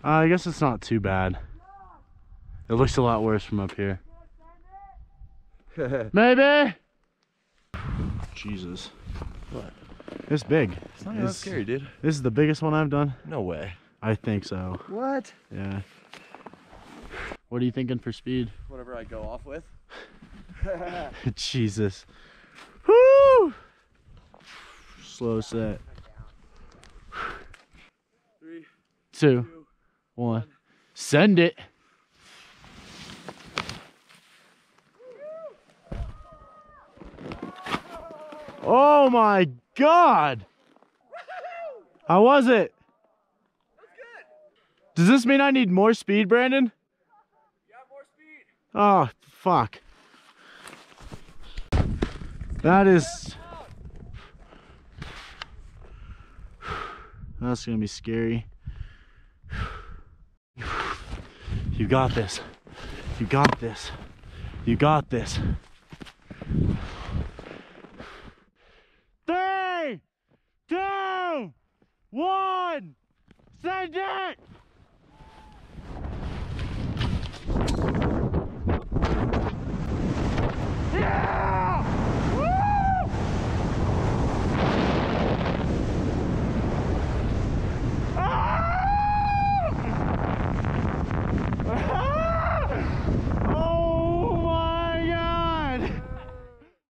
I guess it's not too bad. It looks a lot worse from up here. Maybe. Jesus. What? It's big. It's not that scary, dude. This is the biggest one I've done. No way. I think so. What? Yeah. What are you thinking for speed? Whatever I go off with. Jesus. Woo! Slow set. 3, 2, 1. Send it. Oh my God. How was it? That's good. Does this mean I need more speed, Brandon? You got more speed. Oh, fuck. That is... That's gonna be scary. You got this. You got this. You got this. 3, 2, 1, send it!